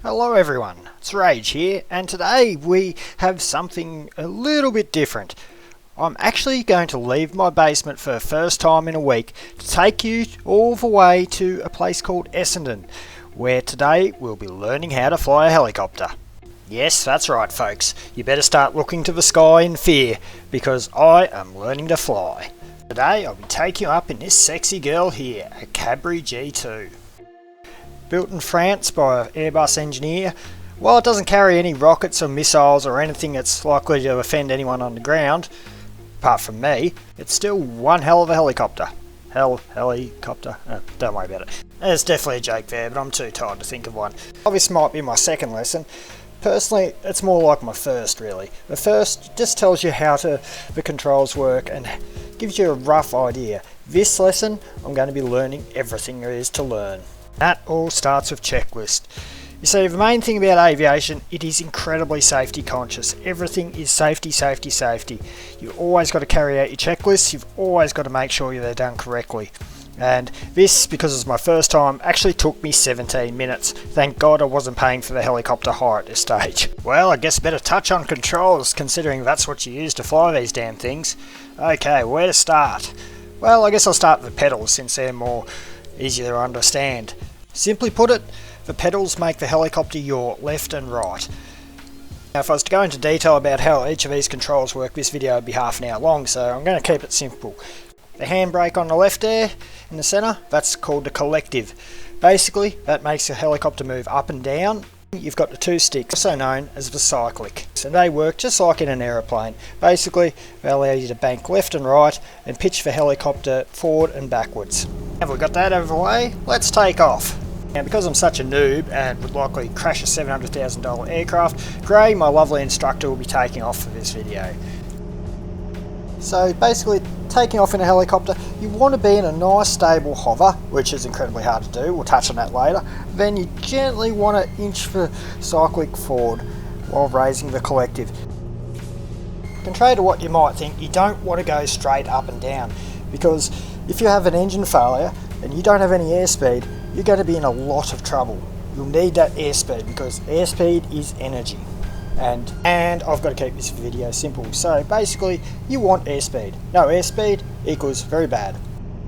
Hello everyone, it's Rage here, and today we have something a little bit different. I'm actually going to leave my basement for the first time in a week to take you all the way to a place called Essendon, where today we'll be learning how to fly a helicopter. Yes, that's right folks, you better start looking to the sky in fear, because I am learning to fly. Today I'll be taking you up in this sexy girl here, a Cabri G2. Built in France by an Airbus engineer, while it doesn't carry any rockets or missiles or anything that's likely to offend anyone on the ground, apart from me, it's still one hell of a helicopter. Helicopter? Don't worry about it. There's definitely a joke there, but I'm too tired to think of one. This might be my second lesson. Personally, it's more like my first really. The first just tells you how the controls work and gives you a rough idea. This lesson, I'm going to be learning everything there is to learn. That all starts with checklist. You see, the main thing about aviation, it is incredibly safety conscious. Everything is safety, safety, safety. You've always got to carry out your checklists, you've always got to make sure they're done correctly. And this, because it's my first time, actually took me 17 minutes. Thank God I wasn't paying for the helicopter hire at this stage. Well, I guess better touch on controls, considering that's what you use to fly these damn things. Okay, where to start? Well, I guess I'll start with the pedals, since they're more easier to understand. Simply put it, the pedals make the helicopter yaw left and right. Now if I was to go into detail about how each of these controls work, this video would be half an hour long, so I'm going to keep it simple. The handbrake on the left there, in the centre, that's called the collective. Basically, that makes the helicopter move up and down. You've got the two sticks, also known as the cyclic. So they work just like in an aeroplane. Basically, they allow you to bank left and right and pitch the helicopter forward and backwards. Have we got that out of the way? Let's take off. Now because I'm such a noob and would likely crash a $700,000 aircraft, Gray, my lovely instructor, will be taking off for this video. So basically, taking off in a helicopter, you want to be in a nice stable hover, which is incredibly hard to do, we'll touch on that later. Then you gently want to inch the cyclic forward while raising the collective. Contrary to what you might think, you don't want to go straight up and down, because if you have an engine failure and you don't have any airspeed, you're going to be in a lot of trouble. You'll need that airspeed, because airspeed is energy. And I've got to keep this video simple, so basically you want airspeed. No airspeed equals very bad.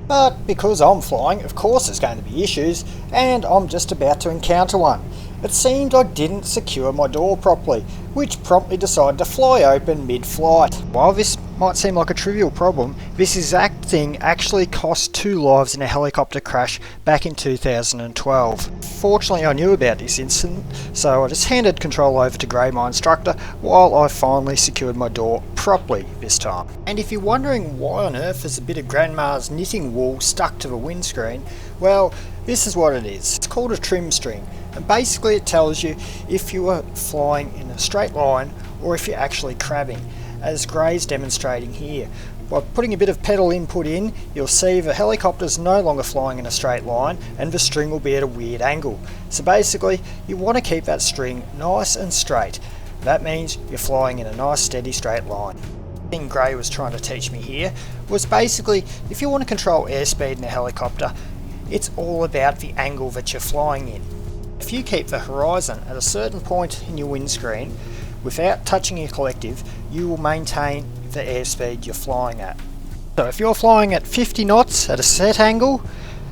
But because I'm flying, of course there's going to be issues, and I'm just about to encounter one. It seemed I didn't secure my door properly, which promptly decided to fly open mid-flight. While this might seem like a trivial problem, this exact thing actually cost 2 lives in a helicopter crash back in 2012. Fortunately I knew about this incident, so I just handed control over to Gray, my instructor, while I finally secured my door properly this time. And if you're wondering why on earth there's a bit of Grandma's knitting wool stuck to the windscreen, well, this is what it is. It's called a trim string, and basically it tells you if you are flying in a straight line or if you're actually crabbing, as Gray's demonstrating here. By putting a bit of pedal input in, you'll see the helicopter's no longer flying in a straight line and the string will be at a weird angle. So basically, you want to keep that string nice and straight. That means you're flying in a nice steady straight line. The thing Gray was trying to teach me here was basically, if you want to control airspeed in a helicopter, it's all about the angle that you're flying in. If you keep the horizon at a certain point in your windscreen, without touching your collective, you will maintain the airspeed you're flying at. So if you're flying at 50 knots at a set angle,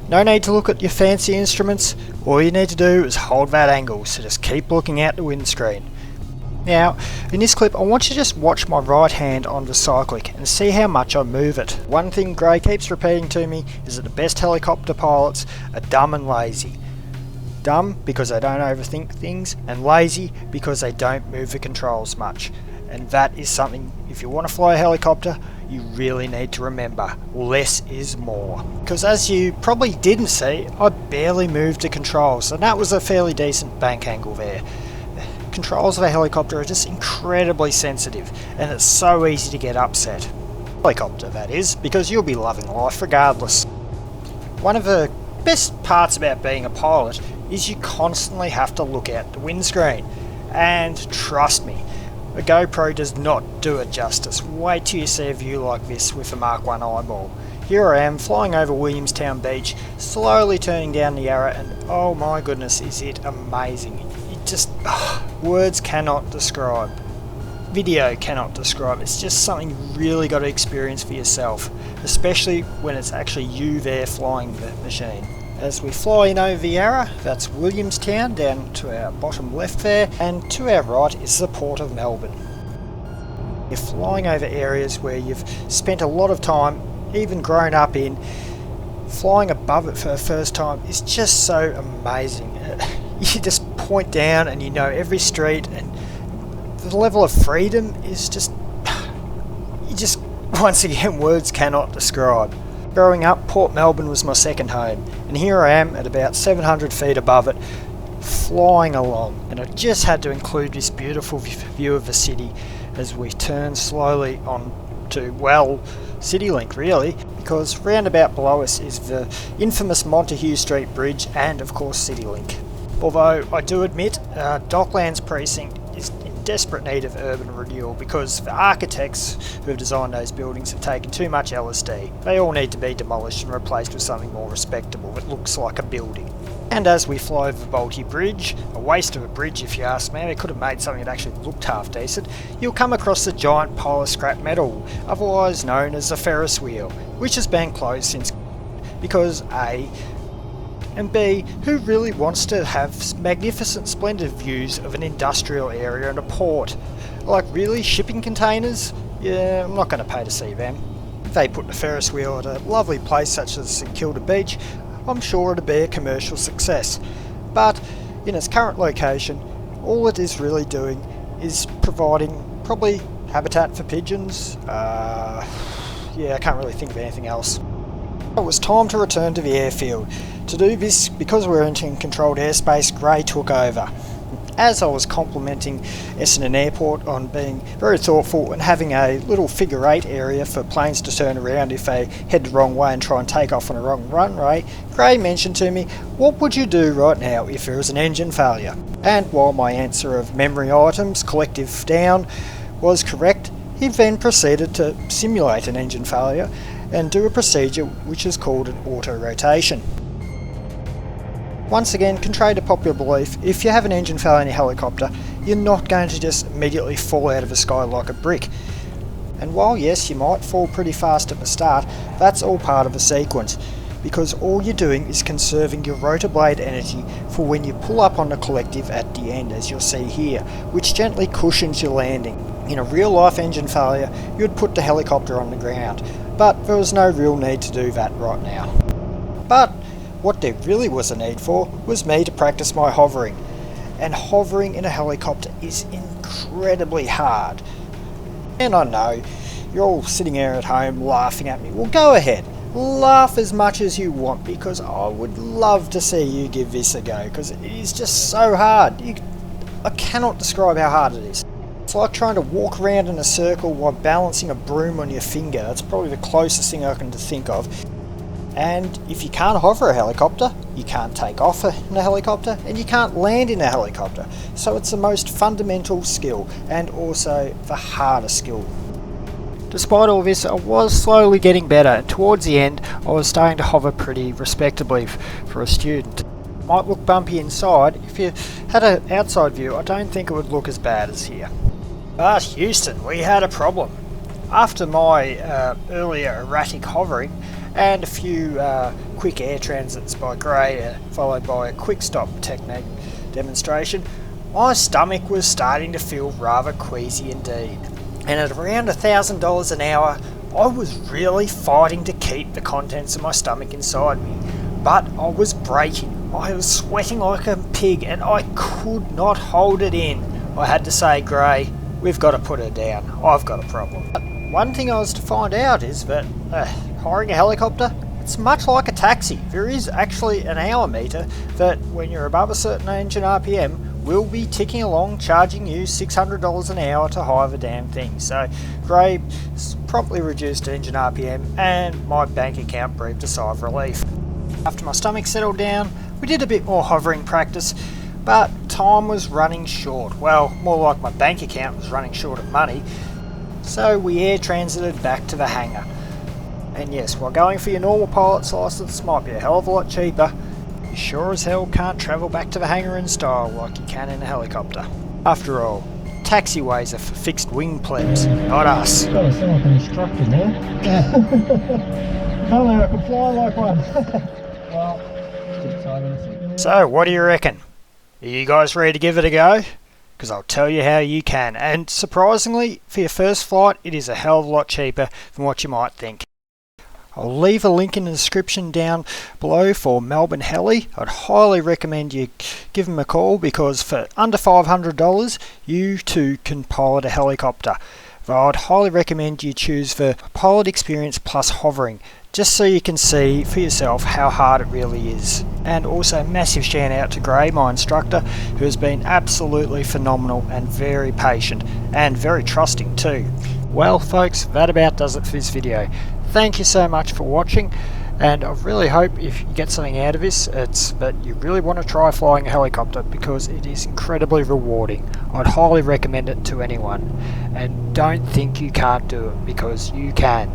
no need to look at your fancy instruments, all you need to do is hold that angle, so just keep looking out the windscreen. Now, in this clip I want you to just watch my right hand on the cyclic and see how much I move it. One thing Gray keeps repeating to me is that the best helicopter pilots are dumb and lazy. Dumb because they don't overthink things, and lazy because they don't move the controls much. And that is something, if you want to fly a helicopter, you really need to remember. Less is more. Because as you probably didn't see, I barely moved the controls, and that was a fairly decent bank angle there. Controls of a helicopter are just incredibly sensitive, and it's so easy to get upset. Helicopter, that is, because you'll be loving life regardless. One of the best parts about being a pilot is you constantly have to look out the windscreen. And trust me, a GoPro does not do it justice. Wait till you see a view like this with a Mark 1 eyeball. Here I am flying over Williamstown Beach, slowly turning down the Yarra, and oh my goodness, is it amazing. You just words cannot describe. Video cannot describe. It's just something you really got to experience for yourself, especially when it's actually you there flying the machine. As we fly in over Yarra, that's Williamstown down to our bottom left there, and to our right is the Port of Melbourne. You're flying over areas where you've spent a lot of time, even grown up in. Flying above it for the first time is just so amazing. You just point down and you know every street, and the level of freedom is just, once again, words cannot describe. Growing up, Port Melbourne was my second home, and here I am at about 700 feet above it, flying along, and I just had to include this beautiful view of the city as we turn slowly on to, well, CityLink really, because roundabout below us is the infamous Montague Street Bridge and of course CityLink. Although I do admit Docklands Precinct is in desperate need of urban renewal because the architects who have designed those buildings have taken too much LSD. They all need to be demolished and replaced with something more respectable that looks like a building. And as we fly over the Bolte Bridge, a waste of a bridge if you ask me, they could have made something that actually looked half decent, you'll come across the giant pile of scrap metal, otherwise known as the Ferris wheel, which has been closed since because A, and B, who really wants to have magnificent splendid views of an industrial area and a port? Like really, shipping containers? Yeah, I'm not going to pay to see them. If they put the Ferris wheel at a lovely place such as St Kilda Beach, I'm sure it'd be a commercial success. But in its current location, all it is really doing is providing probably habitat for pigeons. Yeah, I can't really think of anything else. It was time to return to the airfield. To do this, because we're entering controlled airspace, Gray took over. As I was complimenting Essendon Airport on being very thoughtful and having a little figure eight area for planes to turn around if they head the wrong way and try and take off on a wrong runway, Gray mentioned to me, what would you do right now if there was an engine failure? And while my answer of memory items, collective down, was correct, he then proceeded to simulate an engine failure and do a procedure which is called an auto-rotation. Once again, contrary to popular belief, if you have an engine failure in your helicopter, you're not going to just immediately fall out of the sky like a brick. And while yes, you might fall pretty fast at the start, that's all part of the sequence, because all you're doing is conserving your rotor blade energy for when you pull up on the collective at the end, as you'll see here, which gently cushions your landing. In a real life engine failure, you'd put the helicopter on the ground, but there was no real need to do that right now. But what there really was a need for was me to practice my hovering. And hovering in a helicopter is incredibly hard. And I know, you're all sitting there at home laughing at me. Well, go ahead. Laugh as much as you want, because I would love to see you give this a go, because it is just so hard. I cannot describe how hard it is. It's like trying to walk around in a circle while balancing a broom on your finger. That's probably the closest thing I can think of. And if you can't hover a helicopter, you can't take off in a helicopter, and you can't land in a helicopter. So it's the most fundamental skill, and also the hardest skill. Despite all this, I was slowly getting better, and towards the end I was starting to hover pretty respectably for a student. Might look bumpy inside. If you had an outside view, I don't think it would look as bad as here. But Houston, we had a problem. After my earlier erratic hovering, and a few quick air transits by Gray, followed by a quick stop technique demonstration, my stomach was starting to feel rather queasy indeed. And at around $1,000 an hour, I was really fighting to keep the contents of my stomach inside me. But I was breaking. I was sweating like a pig and I could not hold it in. I had to say, Gray, we've got to put her down. I've got a problem. But one thing I was to find out is that hiring a helicopter, it's much like a taxi. There is actually an hour meter that when you're above a certain engine RPM will be ticking along, charging you $600 an hour to hire the damn thing. So Gray promptly reduced engine RPM and my bank account breathed a sigh of relief. After my stomach settled down, we did a bit more hovering practice, but time was running short. Well, more like my bank account was running short of money. So we air transited back to the hangar. And yes, while going for your normal pilot's license might be a hell of a lot cheaper, you sure as hell can't travel back to the hangar in style like you can in a helicopter. After all, taxiways are for fixed wing plebs, not us. Gotta sound like an instructor now. If only I could fly like one. Well, just time in a second. So, what do you reckon? Are you guys ready to give it a go? Because I'll tell you how you can, and surprisingly, for your first flight, it is a hell of a lot cheaper than what you might think. I'll leave a link in the description down below for Melbourne Heli. I'd highly recommend you give them a call because for under $500 you too can pilot a helicopter. But I'd highly recommend you choose the pilot experience plus hovering, just so you can see for yourself how hard it really is. And also massive shout out to Gray, my instructor, who has been absolutely phenomenal and very patient and very trusting too. Well folks, that about does it for this video. Thank you so much for watching, and I really hope if you get something out of this, it's that you really want to try flying a helicopter because it is incredibly rewarding. I'd highly recommend it to anyone, and don't think you can't do it because you can.